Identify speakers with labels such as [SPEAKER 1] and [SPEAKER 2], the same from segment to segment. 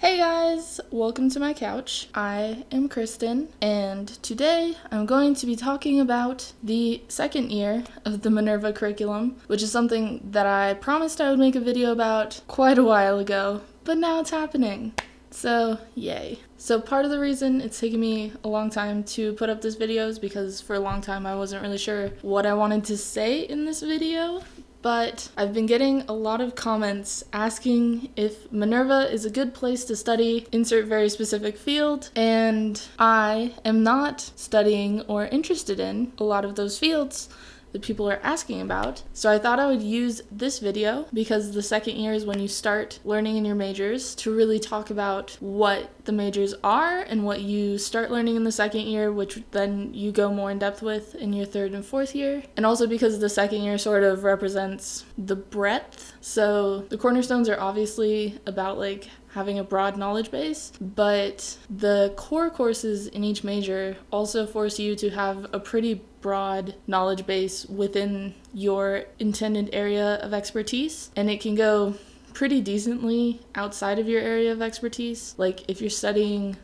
[SPEAKER 1] Hey guys, welcome to my couch. I am Kristen, and today I'm going to be talking about the second year of the Minerva curriculum, which is something that I promised I would make a video about quite a while ago, but now it's happening. So, yay. So part of the reason it's taken me a long time to put up this video is because for a long time I wasn't really sure what I wanted to say in this video. But I've been getting a lot of comments asking if Minerva is a good place to study, insert very specific field, and I am not studying or interested in a lot of those fields that people are asking about. So I thought I would use this video, because the second year is when you start learning in your majors, to really talk about what the majors are and what you start learning in the second year, which then you go more in depth with in your third and fourth year. And also because the second year sort of represents the breadth. So the cornerstones are obviously about like having a broad knowledge base, but the core courses in each major also force you to have a pretty broad knowledge base within your intended area of expertise, and it can go pretty decently outside of your area of expertise. Like if you're studying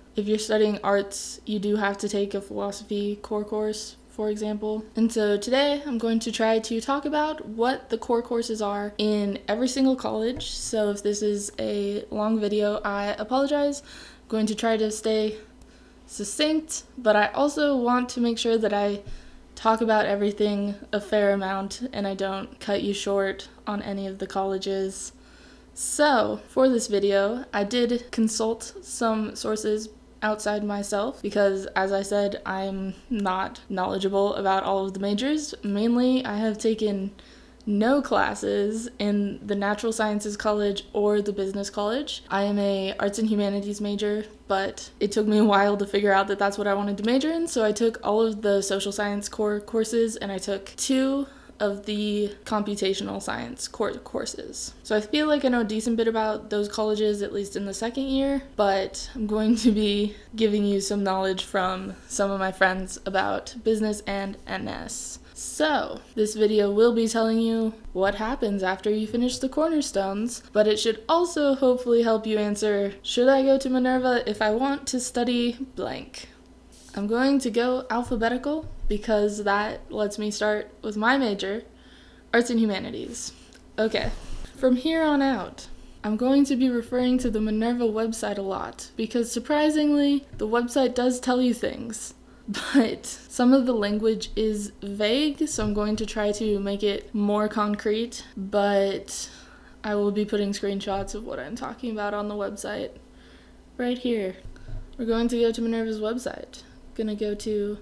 [SPEAKER 1] arts, you do have to take a philosophy core course, for example. And so today I'm going to try to talk about what the core courses are in every single college. So if this is a long video, I apologize. I'm going to try to stay succinct, but I also want to make sure that I talk about everything a fair amount and I don't cut you short on any of the colleges. So for this video, I did consult some sources outside myself because, as I said, I'm not knowledgeable about all of the majors. Mainly, I have taken no classes in the Natural Sciences College or the Business College. I am a Arts and Humanities major, but it took me a while to figure out that that's what I wanted to major in, so I took all of the social science core courses and I took 2 of the computational science core courses. So I feel like I know a decent bit about those colleges, at least in the second year, but I'm going to be giving you some knowledge from some of my friends about business and NS. So this video will be telling you what happens after you finish the cornerstones, but it should also hopefully help you answer, should I go to Minerva if I want to study blank? I'm going to go alphabetical because that lets me start with my major, Arts and Humanities. Okay, from here on out, I'm going to be referring to the Minerva website a lot because surprisingly, the website does tell you things, but some of the language is vague, so I'm going to try to make it more concrete, but I will be putting screenshots of what I'm talking about on the website right here. We're going to go to Minerva's website. Gonna go to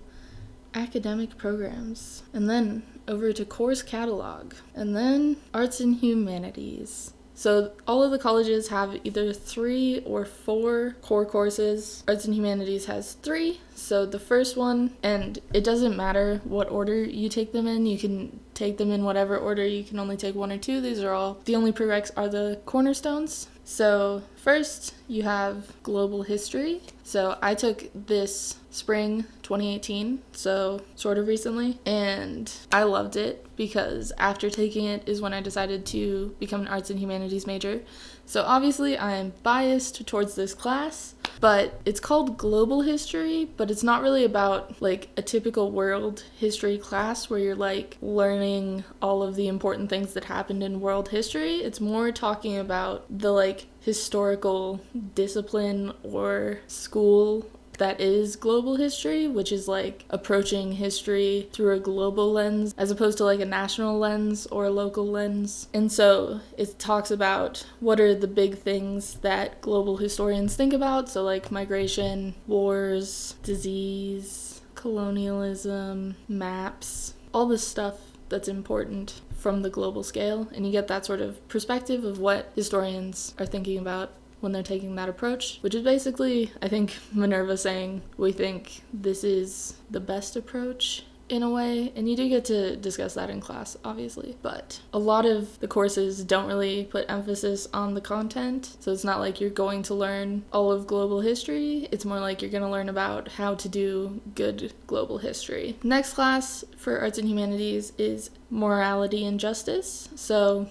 [SPEAKER 1] academic programs, and then over to course catalog, and then arts and humanities. So all of the colleges have either 3 or 4 core courses. Arts and Humanities has 3. So the first one, and it doesn't matter what order you take them in, you can take them in whatever order, you can only take 1 or 2. These are all, the only prereqs are the cornerstones. So first you have global history. So I took this spring 2018, so sort of recently, and I loved it because after taking it is when I decided to become an arts and humanities major. So obviously I'm biased towards this class, but it's called global history, but it's not really about like a typical world history class where you're like learning all of the important things that happened in world history. It's more talking about the like historical discipline or school that is global history, which is like approaching history through a global lens as opposed to like a national lens or a local lens. And so it talks about what are the big things that global historians think about, so like migration, wars, disease, colonialism, maps, all this stuff that's important from the global scale, and you get that sort of perspective of what historians are thinking about when they're taking that approach, which is basically, I think, Minerva saying we think this is the best approach in a way, and you do get to discuss that in class, obviously, but a lot of the courses don't really put emphasis on the content, so it's not like you're going to learn all of global history, it's more like you're going to learn about how to do good global history. Next class for arts and humanities is morality and justice, so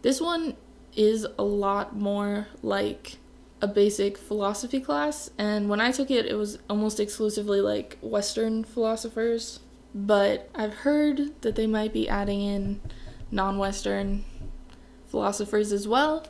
[SPEAKER 1] this one is a lot more like a basic philosophy class, and when I took it, it was almost exclusively like Western philosophers, but I've heard that they might be adding in non-Western philosophers as well,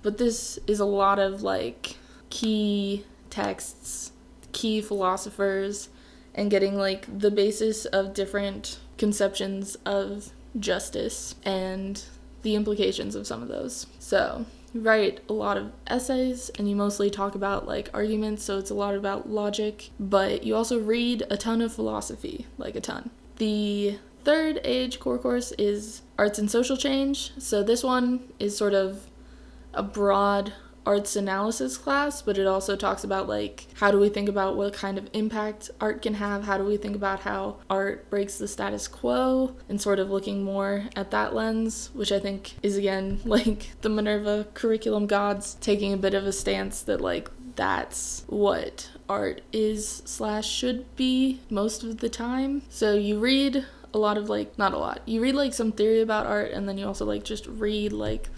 [SPEAKER 1] but this is a lot of like key texts, key philosophers, and getting like the basis of different conceptions of justice and the implications of some of those. So you write a lot of essays and you mostly talk about like arguments, so it's a lot about logic, but you also read a ton of philosophy, like a ton. The third age core course is Arts and Social Change. So this one is sort of a broad arts analysis class, but it also talks about like how do we think about what kind of impact art can have, how do we think about how art breaks the status quo, and sort of looking more at that lens, which I think is again like the Minerva curriculum gods taking a bit of a stance that like that's what art is / should be most of the time. So you read a lot of like, not a lot, you read like some theory about art, and then you also like just read like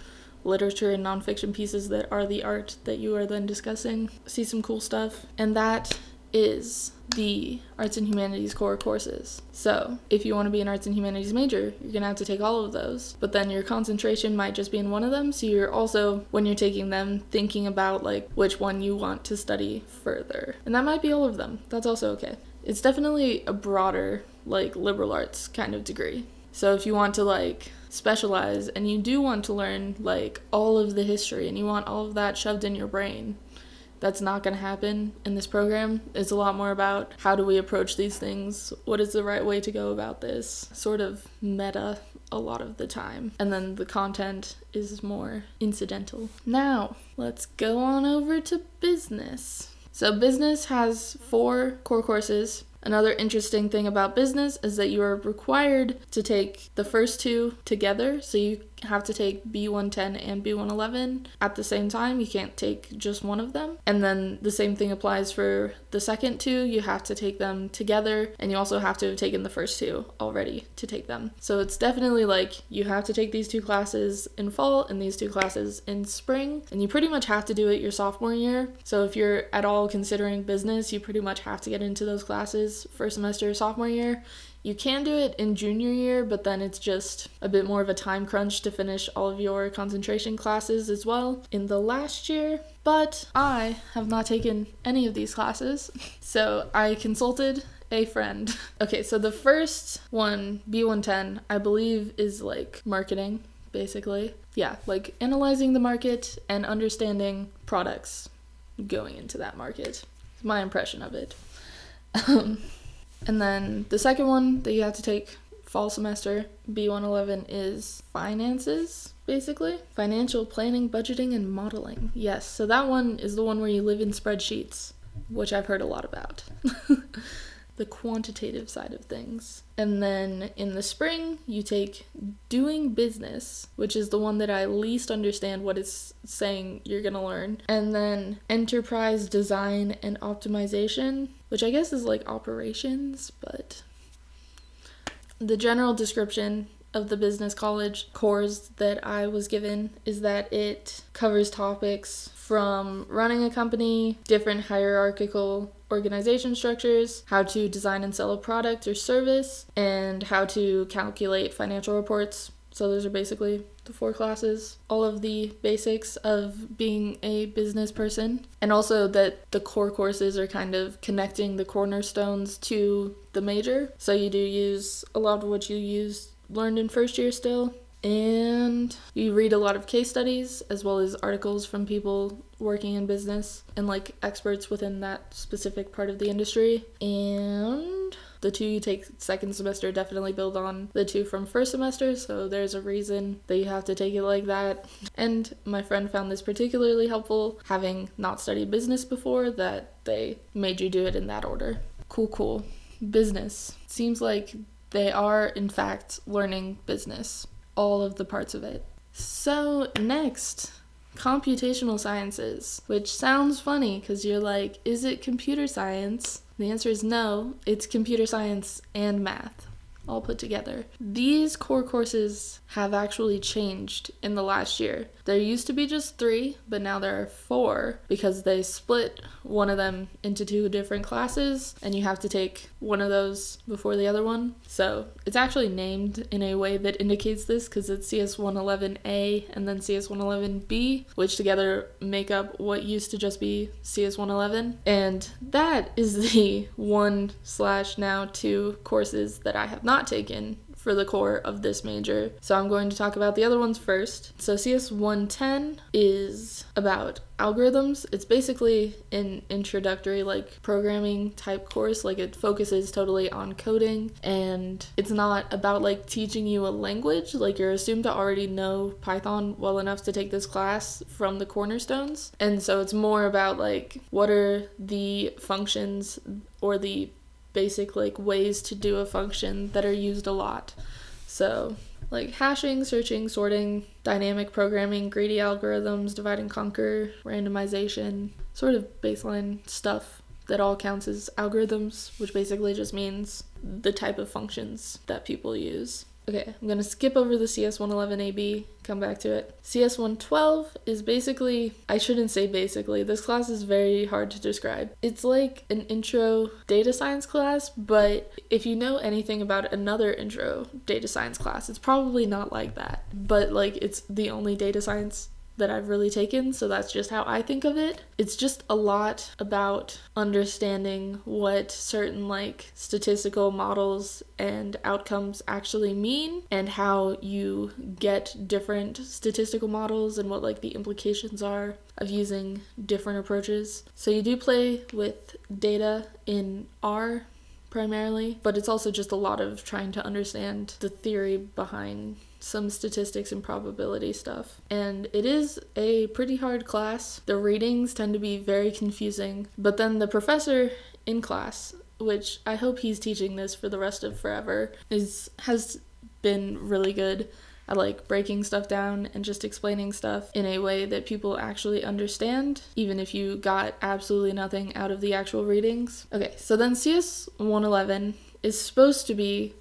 [SPEAKER 1] literature and nonfiction pieces that are the art that you are then discussing, see some cool stuff, and that is the Arts and Humanities core courses. So if you want to be an Arts and Humanities major, you're gonna have to take all of those, but then your concentration might just be in one of them, so you're also, when you're taking them, thinking about like which one you want to study further, and that might be all of them. That's also okay. It's definitely a broader like liberal arts kind of degree. So if you want to like specialize and you do want to learn like all of the history and you want all of that shoved in your brain, that's not going to happen in this program. It's a lot more about how do we approach these things, what is the right way to go about this, sort of meta a lot of the time, and then the content is more incidental. Now let's go on over to business. So business has 4 core courses. Another interesting thing about business is that you are required to take the first 2 together, so you have to take B110 and B111 at the same time. You can't take just one of them. And then the same thing applies for the second 2. You have to take them together, and you also have to have taken the first 2 already to take them. So it's definitely like you have to take these 2 classes in fall and these 2 classes in spring, and you pretty much have to do it your sophomore year. So if you're at all considering business, you pretty much have to get into those classes first semester sophomore year. You can do it in junior year, but then it's just a bit more of a time crunch to finish all of your concentration classes as well in the last year. But I have not taken any of these classes, so I consulted a friend. Okay, so the first one, B110, I believe is like marketing, basically. Yeah, like analyzing the market and understanding products going into that market. It's my impression of it. And then the second one that you have to take fall semester, B111, is finances, basically. Financial planning, budgeting, and modeling. Yes, so that one is the one where you live in spreadsheets, which I've heard a lot about. The quantitative side of things. And then in the spring, you take doing business, which is the one that I least understand what it's saying you're gonna learn. And then enterprise design and optimization, which I guess is like operations, but the general description of the business college course that I was given is that it covers topics from running a company, different hierarchical organization structures, how to design and sell a product or service, and how to calculate financial reports. So those are basically the 4 classes, all of the basics of being a business person. And also that the core courses are kind of connecting the cornerstones to the major. So you do use a lot of what you learned in first year still. And you read a lot of case studies as well as articles from people working in business and like experts within that specific part of the industry. And the 2 you take second semester definitely build on the 2 from first semester, so there's a reason that you have to take it like that. And my friend found this particularly helpful, having not studied business before, that they made you do it in that order. Cool. Business. Seems like they are in fact learning business, all of the parts of it. So next, computational sciences, which sounds funny because you're like, is it computer science? The answer is no, it's computer science and math. all put together. These core courses have actually changed in the last year. There used to be just 3, but now there are 4, because they split one of them into 2 different classes, and you have to take one of those before the other one. So it's actually named in a way that indicates this, because it's CS111A and then CS111B, which together make up what used to just be CS111. And that is the 1/2 courses that I have not taken for the core of this major. So I'm going to talk about the other ones first. So CS110 is about algorithms. It's basically an introductory programming type course. It focuses totally on coding, and it's not about teaching you a language. You're assumed to already know Python well enough to take this class from the Cornerstones. And so it's more about what are the functions or the basic ways to do a function that are used a lot. So hashing, searching, sorting, dynamic programming, greedy algorithms, divide and conquer, randomization, sort of baseline stuff that all counts as algorithms, which basically just means the type of functions that people use. Okay, I'm going to skip over the CS111AB, come back to it. CS112 is basically, I shouldn't say basically, this class is very hard to describe. It's like an intro data science class, but if you know anything about another intro data science class, it's probably not like that. But it's the only data science that I've really taken, so that's just how I think of it. It's just a lot about understanding what certain statistical models and outcomes actually mean, and how you get different statistical models and what the implications are of using different approaches. So you do play with data in R primarily, but it's also just a lot of trying to understand the theory behind some statistics and probability stuff. And it is a pretty hard class. The readings tend to be very confusing, but then the professor in class, which I hope he's teaching this for the rest of forever, has been really good at breaking stuff down and just explaining stuff in a way that people actually understand, even if you got absolutely nothing out of the actual readings. Okay, so then CS111 is supposed to be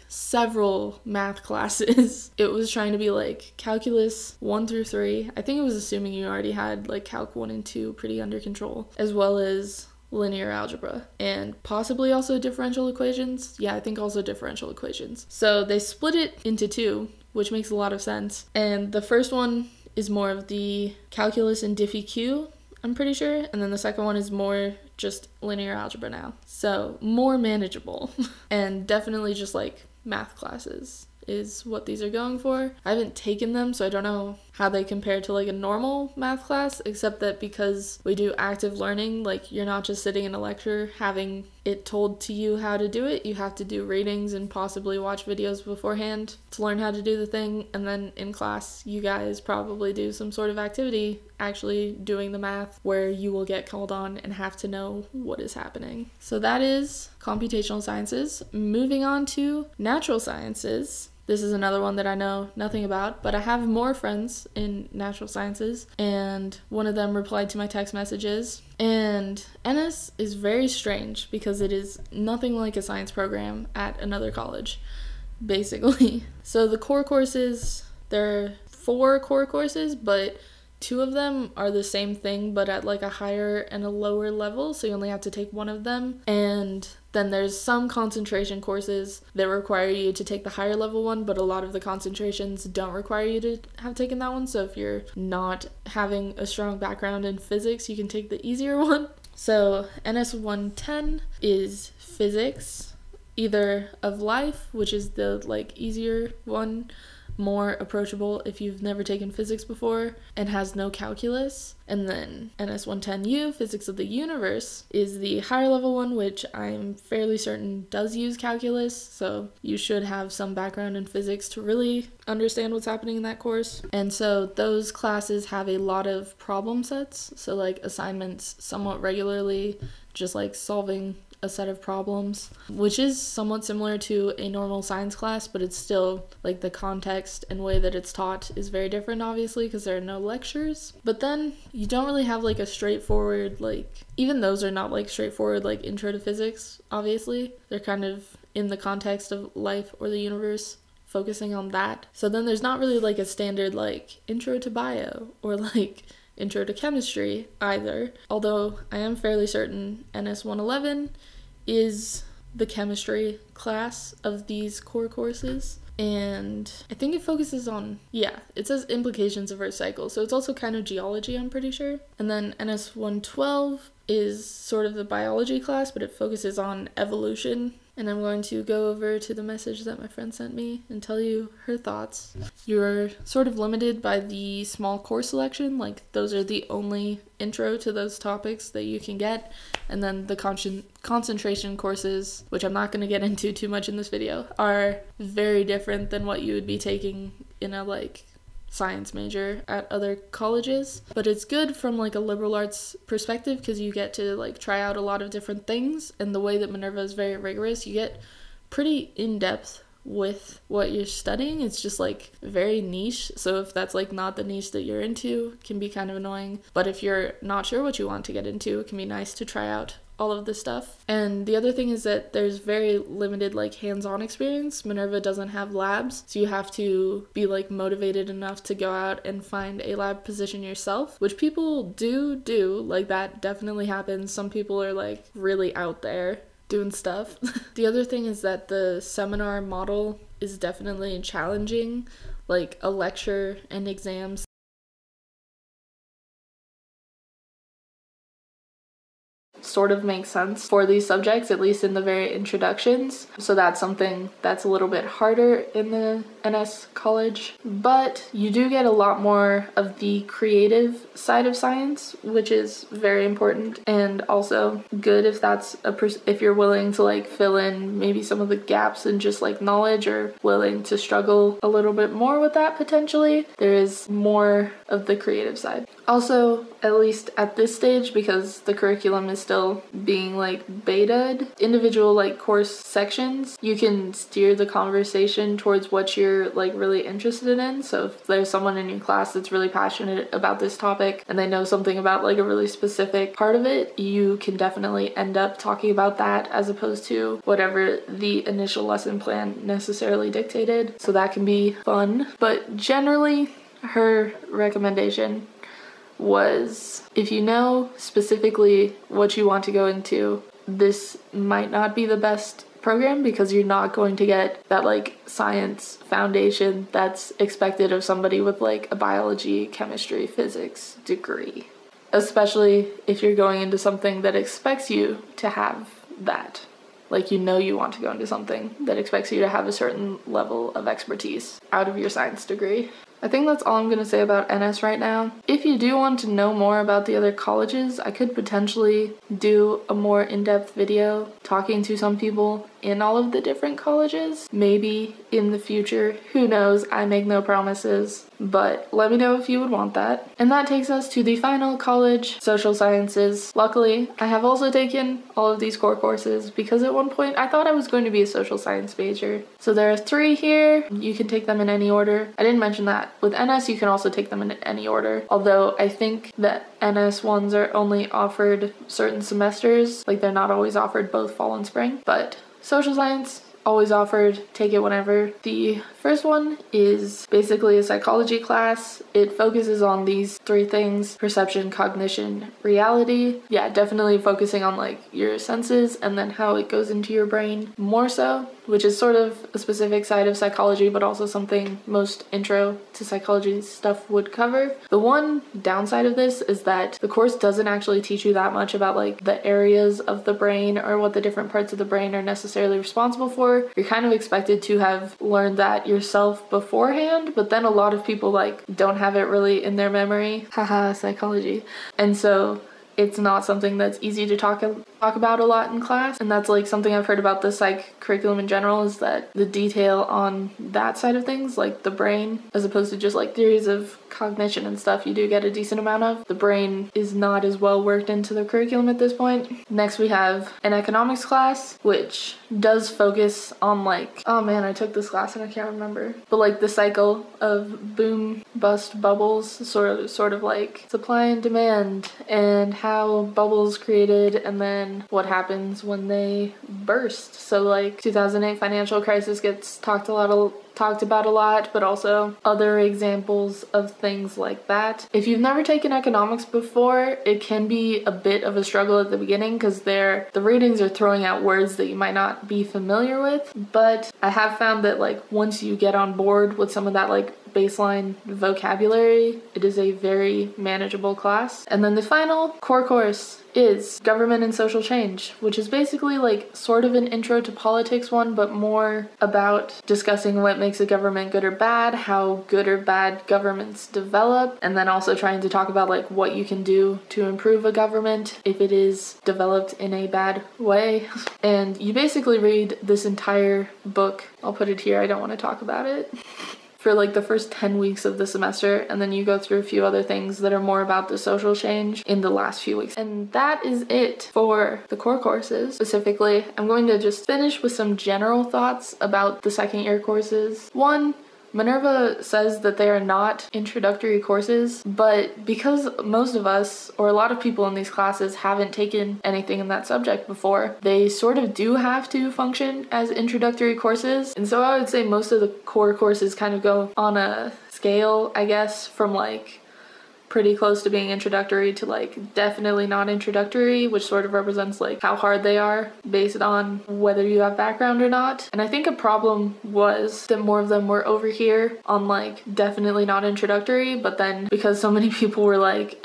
[SPEAKER 1] several math classes. It was trying to be calculus 1 through 3. I think it was assuming you already had calc 1 and 2 pretty under control, as well as linear algebra, and possibly also differential equations. Yeah, I think also differential equations. So they split it into 2, which makes a lot of sense. And the first one is more of the calculus and diffie-q, I'm pretty sure, and then the second one is more just linear algebra now. So more manageable, and definitely just math classes is what these are going for. I haven't taken them, so I don't know how they compare to a normal math class, except that because we do active learning, you're not just sitting in a lecture having it told to you how to do it. You have to do readings and possibly watch videos beforehand to learn how to do the thing, and then in class you guys probably do some sort of activity actually doing the math where you will get called on and have to know what is happening. So that is computational sciences. Moving on to natural sciences. This is another one that I know nothing about, but I have more friends in natural sciences, and one of them replied to my text messages. And NS is very strange because it is nothing like a science program at another college, basically. So the core courses, there are 4 core courses, but 2 of them are the same thing, but at a higher and a lower level, so you only have to take one of them. And then there's some concentration courses that require you to take the higher level one, but a lot of the concentrations don't require you to have taken that one. So if you're not having a strong background in physics, you can take the easier one. So NS 110 is physics, either of life, which is the easier one, more approachable if you've never taken physics before, and has no calculus. And then NS110U, Physics of the Universe, is the higher level one, which I'm fairly certain does use calculus, so you should have some background in physics to really understand what's happening in that course. And so those classes have a lot of problem sets, so assignments somewhat regularly, just solving a set of problems, which is somewhat similar to a normal science class, but it's still the context and way that it's taught is very different, obviously, because there are no lectures. But then you don't really have a straightforward even those are not straightforward intro to physics, obviously. They're kind of in the context of life or the universe, focusing on that. So then there's not really like a standard like intro to bio or like intro to chemistry either, although I am fairly certain NS 111 is the chemistry class of these core courses. And I think it focuses on, it says implications of Earth cycle, so it's also kind of geology, I'm pretty sure. And then NS 112 is sort of the biology class, but it focuses on evolution. And I'm going to go over to the message that my friend sent me and tell you her thoughts. You're sort of limited by the small course selection, like those are the only intro to those topics that you can get. And then the concentration courses, which I'm not going to get into too much in this video, are very different than what you would be taking in a like science major at other colleges. But it's good from like a liberal arts perspective because you get to like try out a lot of different things, and the way that Minerva is very rigorous, you get pretty in-depth with what you're studying. It's just like very niche, so if that's like not the niche that you're into, it can be kind of annoying. But if you're not sure what you want to get into, it can be nice to try out all of this stuff. And the other thing is that there's very limited like hands-on experience. Minerva doesn't have labs, so you have to be like motivated enough to go out and find a lab position yourself, which people do, like that definitely happens. Some people are like really out there doing stuff. The other thing is that the seminar model is definitely challenging, like a lecture and exams sort of makes sense for these subjects, at least in the very introductions. So that's something that's a little bit harder in the NS college. But you do get a lot more of the creative side of science, which is very important, and also good if that's if you're willing to like fill in maybe some of the gaps in just like knowledge, or willing to struggle a little bit more with that potentially. There is more of the creative side. Also, at least at this stage, because the curriculum is still being like betaed, individual like course sections, you can steer the conversation towards what you're like really interested in. So if there's someone in your class that's really passionate about this topic and they know something about like a really specific part of it, you can definitely end up talking about that as opposed to whatever the initial lesson plan necessarily dictated. So that can be fun. But generally, her recommendation was, if you know specifically what you want to go into, this might not be the best program because you're not going to get that like science foundation that's expected of somebody with like a biology, chemistry, physics degree, especially if you're going into something that expects you to have that. Like, you know, you want to go into something that expects you to have a certain level of expertise out of your science degree. I think that's all I'm going to say about NS right now. If you do want to know more about the other colleges, I could potentially do a more in-depth video talking to some people in all of the different colleges. Maybe in the future, who knows, I make no promises, but let me know if you would want that. And that takes us to the final college, social sciences. Luckily, I have also taken all of these core courses because at one point I thought I was going to be a social science major. So there are 3 here. You can take them in any order. I didn't mention that. With NS, you can also take them in any order, although I think that NS ones are only offered certain semesters, like they're not always offered both fall and spring. But social science, always offered, take it whenever. The first one is basically a psychology class. It focuses on these 3 things: perception, cognition, reality. Yeah, definitely focusing on like your senses and then how it goes into your brain more so, which is sort of a specific side of psychology, but also something most intro to psychology stuff would cover. The one downside of this is that the course doesn't actually teach you that much about like the areas of the brain or what the different parts of the brain are necessarily responsible for. You're kind of expected to have learned that yourself beforehand, but then a lot of people like don't have it really in their memory. Haha, psychology. And so it's not something that's easy to talk about a lot in class, and that's like something I've heard about the psych curriculum in general, is that the detail on that side of things, like the brain, as opposed to just like theories of cognition and stuff, you do get a decent amount of. The brain is not as well worked into the curriculum at this point. Next we have an economics class, which does focus on like, oh man, I took this class and I can't remember, but like the cycle of boom, bust, bubbles, sort of like supply and demand, and how bubbles created and then then what happens when they burst. So like 2008 financial crisis gets talked about a lot, but also other examples of things like that. If you've never taken economics before, it can be a bit of a struggle at the beginning because the readings are throwing out words that you might not be familiar with, but I have found that like once you get on board with some of that like baseline vocabulary, it is a very manageable class. And then the final core course is Government and Social Change, which is basically like sort of an intro to politics one, but more about discussing what makes a government good or bad, how good or bad governments develop, and then also trying to talk about like what you can do to improve a government if it is developed in a bad way. And you basically read this entire book. I'll put it here, I don't want to talk about it. For like the first 10 weeks of the semester, and then you go through a few other things that are more about the social change in the last few weeks. And that is it for the core courses. Specifically, I'm going to just finish with some general thoughts about the second year courses. One, Minerva says that they are not introductory courses, but because most of us, or a lot of people in these classes, haven't taken anything in that subject before, they sort of do have to function as introductory courses. And so I would say most of the core courses kind of go on a scale, I guess, from like pretty close to being introductory to like definitely not introductory, which sort of represents like how hard they are based on whether you have background or not. And I think a problem was that more of them were over here on like definitely not introductory, but then because so many people were like,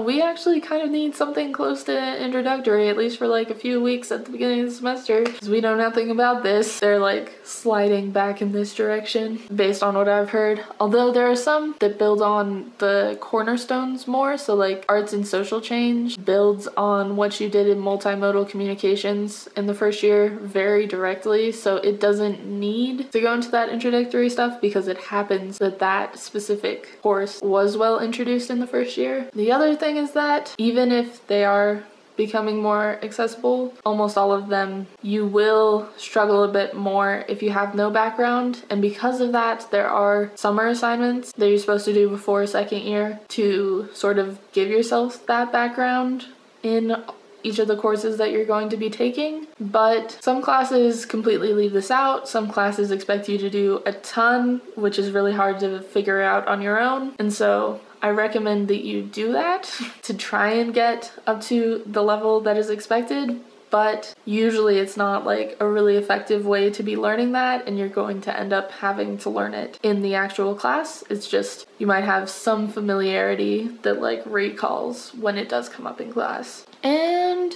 [SPEAKER 1] we actually kind of need something close to introductory, at least for like a few weeks at the beginning of the semester, because we know nothing about this, they're like sliding back in this direction based on what I've heard. Although there are some that build on the Cornerstones more, so like arts and social change builds on what you did in multimodal communications in the first year very directly, so it doesn't need to go into that introductory stuff because it happens that that specific course was well introduced in the first year. The other thing is that even if they are becoming more accessible, almost all of them you will struggle a bit more if you have no background, and because of that there are summer assignments that you're supposed to do before second year to sort of give yourself that background in each of the courses that you're going to be taking. But some classes completely leave this out, some classes expect you to do a ton, which is really hard to figure out on your own, and so I recommend that you do that to try and get up to the level that is expected, but usually it's not like a really effective way to be learning that, and you're going to end up having to learn it in the actual class. It's just you might have some familiarity that like recalls when it does come up in class. And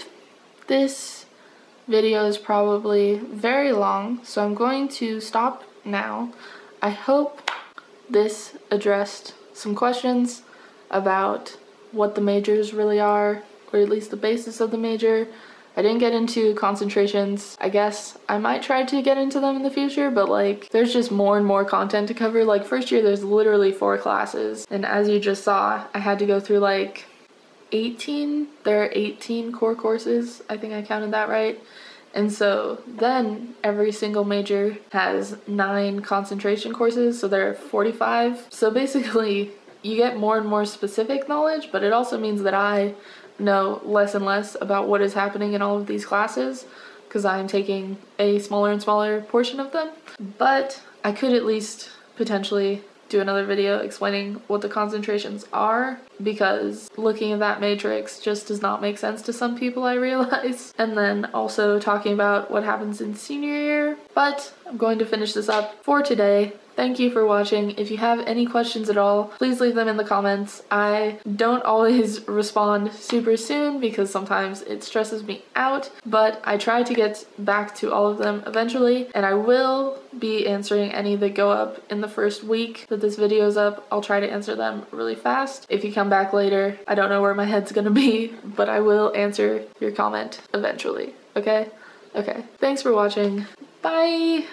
[SPEAKER 1] this video is probably very long, so I'm going to stop now. I hope this addressed some questions about what the majors really are, or at least the basis of the major. I didn't get into concentrations. I guess I might try to get into them in the future, but like there's just more and more content to cover. Like first year there's literally 4 classes, and as you just saw, I had to go through like 18. There are 18 core courses, I think I counted that right. And so then every single major has 9 concentration courses, so there are 45. So basically you get more and more specific knowledge, but it also means that I know less and less about what is happening in all of these classes because I'm taking a smaller and smaller portion of them. But I could at least potentially do another video explaining what the concentrations are, because looking at that matrix just does not make sense to some people, I realize. And then also talking about what happens in senior year. But I'm going to finish this up for today. Thank you for watching. If you have any questions at all, please leave them in the comments. I don't always respond super soon because sometimes it stresses me out, but I try to get back to all of them eventually, and I will be answering any that go up in the first week that this video is up. I'll try to answer them really fast. If you come back later, I don't know where my head's gonna be, but I will answer your comment eventually, okay? Okay, thanks for watching. Bye!